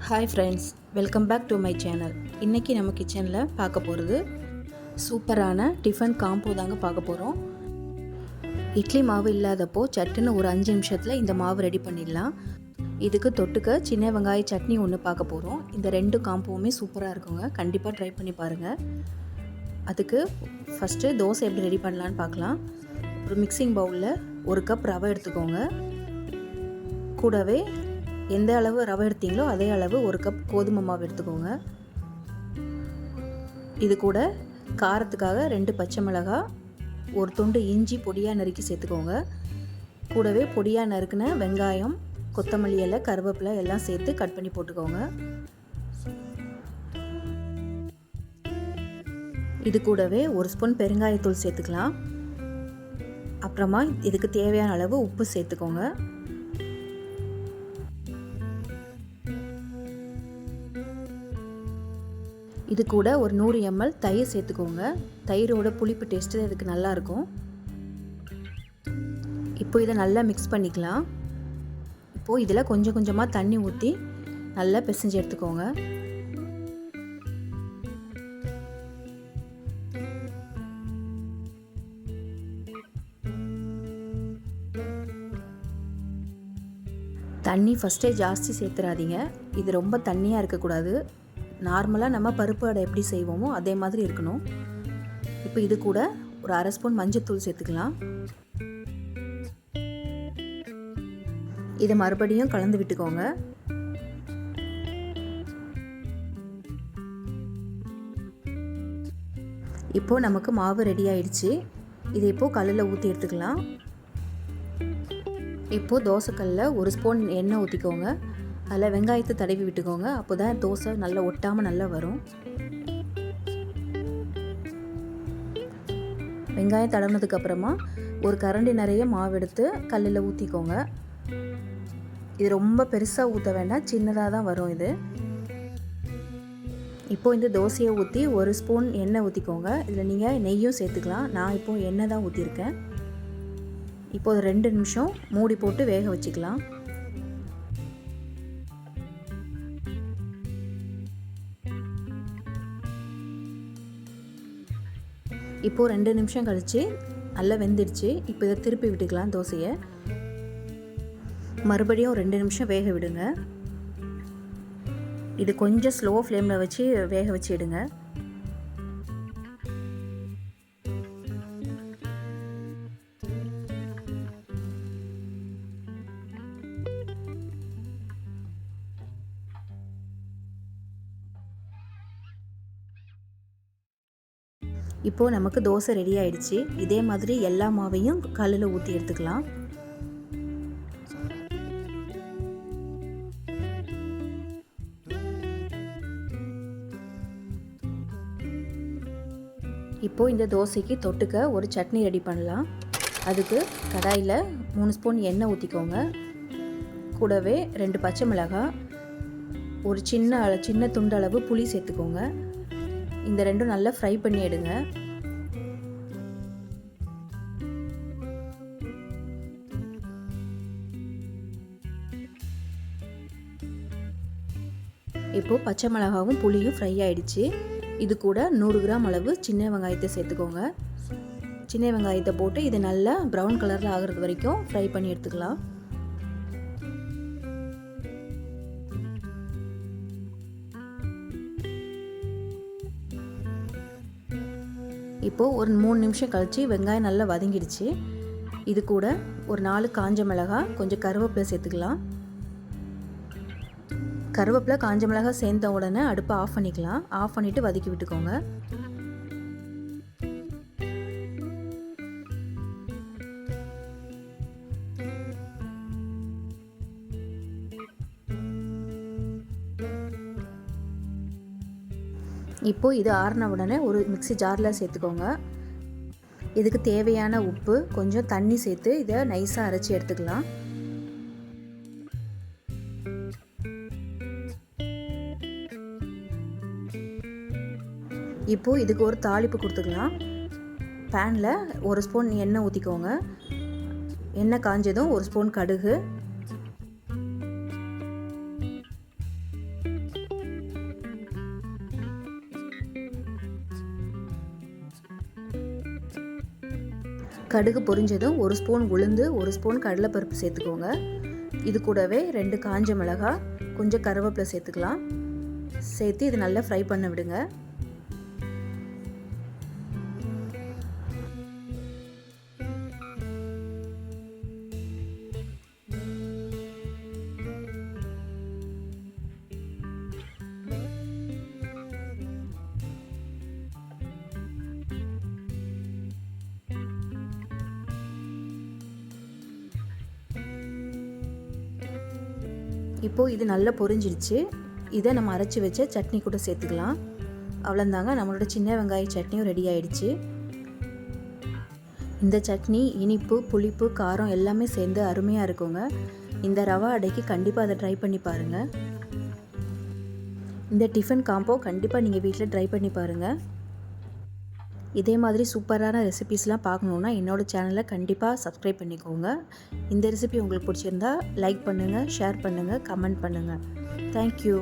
Hi friends, welcome back to my channel. இன்றைக்கி நம்ம கிச்சனில் பார்க்க போகிறது சூப்பரான டிஃபன் காம்போ தாங்க பார்க்க போகிறோம். இட்லி மாவு இல்லாதப்போ சட்டுன்னு ஒரு 5 நிமிஷத்தில் இந்த மாவு ரெடி பண்ணிடலாம். இதுக்கு தொட்டுக்க சின்ன வெங்காய சட்னி ஒன்று பார்க்க போகிறோம். இந்த 2 காம்போவுமே சூப்பராக இருக்குங்க. கண்டிப்பாக ட்ரை பண்ணி பாருங்கள். அதுக்கு ஃபஸ்ட்டு தோசை எப்படி ரெடி பண்ணலான்னு பார்க்கலாம். ஒரு மிக்சிங் பவுலில் 1 கப் ரவை எடுத்துக்கோங்க. கூடவே எந்த அளவு ரவை எடுத்தீங்களோ அதே அளவு 1 கப் கோதுமை மாவு எடுத்துக்கோங்க. இது கூட காரத்துக்காக 2 பச்சை மிளகாய், 1 துண்டு இஞ்சி பொடியாக நறுக்கி சேர்த்துக்கோங்க. கூடவே பொடியாக நறுக்கின வெங்காயம், கொத்தமல்லி இலை, கருவேப்பிலை எல்லாம் சேர்த்து கட் பண்ணி போட்டுக்கோங்க. இது கூடவே 1 ஸ்பூன் பெருங்காயத்தூள் சேர்த்துக்கலாம். அப்புறமா இதுக்கு தேவையான அளவு உப்பு சேர்த்துக்கோங்க. இது கூட ஒரு 100 ml தயிர் சேர்த்துக்கோங்க. தயிரோட புளிப்பு டேஸ்ட்டு இதுக்கு நல்லாயிருக்கும். இப்போ இதை நல்லா மிக்ஸ் பண்ணிக்கலாம். இப்போது இதில் கொஞ்சம் கொஞ்சமாக தண்ணி ஊற்றி நல்லா பிசைஞ்சு எடுத்துக்கோங்க. தண்ணி ஃபஸ்ட்டே ஜாஸ்தி சேர்த்துறாதீங்க. இது ரொம்ப தண்ணியாக இருக்கக்கூடாது. நார்மலாக நம்ம பருப்பு அடை எப்படி செய்வோமோ அதே மாதிரி இருக்கணும். இப்போ இது கூட ஒரு 1/2 ஸ்பூன் மஞ்சள்தூள் சேர்த்துக்கலாம். இதை மறுபடியும் கலந்து விட்டுக்கோங்க. இப்போது நமக்கு மாவு ரெடி ஆயிடுச்சு. இதை இப்போது கல்லில் ஊற்றி எடுத்துக்கலாம். இப்போது தோசைக்கல்லில் 1 ஸ்பூன் எண்ணெய் ஊற்றிக்கோங்க. அதில் வெங்காயத்தை தடவி விட்டுக்கோங்க. அப்போ தான் தோசை நல்லா ஒட்டாமல் நல்லா வரும். வெங்காயம் தடவினதுக்கப்புறமா ஒரு கரண்டி நிறைய மாவு எடுத்து கல்லில் ஊற்றிக்கோங்க. இது ரொம்ப பெருசாக ஊற்ற வேண்டாம், சின்னதாக தான் வரும் இது. இப்போது இந்த தோசையை ஊற்றி 1 ஸ்பூன் எண்ணெய் ஊற்றிக்கோங்க. இதில் நீங்கள் நெய்யும் சேர்த்துக்கலாம். நான் இப்போது எண்ணெய் தான் ஊற்றிருக்கேன். இப்போது 2 நிமிஷம் மூடி போட்டு வேக வச்சுக்கலாம். இப்போது 2 நிமிஷம் கழித்து நல்லா வெந்துடுச்சு. இப்போ இதை திருப்பி விட்டுக்கலாம். தோசையை மறுபடியும் 2 நிமிஷம் வேக விடுங்க. இது கொஞ்சம் ஸ்லோ ஃப்ளேமில் வச்சு வேக வச்சு எடுங்க. இப்போது நமக்கு தோசை ரெடி ஆயிடுச்சு. இதே மாதிரி எல்லா மாவையும் கல்லில் ஊற்றி எடுத்துக்கலாம். இப்போது இந்த தோசைக்கு தொட்டுக்க ஒரு சட்னி ரெடி பண்ணலாம். அதுக்கு கடாயில் 3 ஸ்பூன் எண்ணெய் ஊற்றிக்கோங்க. கூடவே 2 பச்சை மிளகாய், ஒரு சின்ன துண்டளவு புளி சேர்த்துக்கோங்க. இந்த 2ம் நல்லா ஃப்ரை பண்ணி எடுங்க. இப்போது பச்சை மிளகாவும் புளியும் ஃப்ரை ஆகிடுச்சு. இது கூட 100 கிராம் அளவு சின்ன வெங்காயத்தை சேர்த்துக்கோங்க. சின்ன வெங்காயத்தை போட்டு இது நல்லா ப்ரௌன் கலரில் ஆகிறது வரைக்கும் ஃப்ரை பண்ணி எடுத்துக்கலாம். இப்போது ஒரு 3 நிமிஷம் கழித்து வெங்காயம் நல்லா வதங்கிடுச்சு. இது கூட ஒரு 4 காஞ்ச மிளகாய், கொஞ்சம் கருவேப்பிலை சேர்த்துக்கலாம். கருவேப்பிலை காஞ்ச மிளகாய் சேர்ந்த உடனே அடுப்பை ஆஃப் பண்ணிக்கலாம். ஆஃப் பண்ணிவிட்டு வதக்கி விட்டுக்கோங்க. இப்போது இது ஆறின உடனே ஒரு மிக்ஸி ஜாரில் சேர்த்துக்கோங்க. இதுக்கு தேவையான உப்பு, கொஞ்சம் தண்ணி சேர்த்து இதை நைஸாக அரைச்சி எடுத்துக்கலாம். இப்போது இதுக்கு ஒரு தாளிப்பு கொடுத்துக்கலாம். பேனில் 1 ஸ்பூன் எண்ணெய் ஊற்றிக்கோங்க. எண்ணெய் காஞ்சதும் 1 ஸ்பூன் கடுகு, கடுகு பொரிஞ்சதும் 1 ஸ்பூன் உளுந்து, 1 ஸ்பூன் கடலைப்பருப்பு சேர்த்துக்கோங்க. இது கூடவே 2 காஞ்ச மிளகாய், கொஞ்சம் கருவேப்பிலை சேர்த்துக்கலாம். சேர்த்து இது நல்லா ஃப்ரை பண்ண விடுங்க. இப்போது இது நல்லா பொரிஞ்சிடுச்சு. இதை நம்ம அரைச்சி வச்ச சட்னி கூட சேர்த்துக்கலாம். அவ்வளோந்தாங்க, நம்மளோட சின்ன வெங்காய சட்னியும் ரெடி ஆகிடுச்சு. இந்த சட்னி இனிப்பு, புளிப்பு, காரம் எல்லாமே சேர்ந்து அருமையாக இருக்குங்க. இந்த ரவா அடைக்கு கண்டிப்பாக அதை ட்ரை பண்ணி பாருங்கள். இந்த டிஃபன் காம்போ கண்டிப்பாக நீங்கள் வீட்டில் ட்ரை பண்ணி பாருங்கள். இதே மாதிரி சூப்பரான ரெசிபீஸ்லாம் பார்க்கணுன்னா என்னோடய சேனலை கண்டிப்பாக சப்ஸ்கிரைப் பண்ணிக்கோங்க. இந்த ரெசிபி உங்களுக்கு பிடிச்சிருந்தா லைக் பண்ணுங்கள், ஷேர் பண்ணுங்கள், கமெண்ட் பண்ணுங்கள். தேங்க்யூ.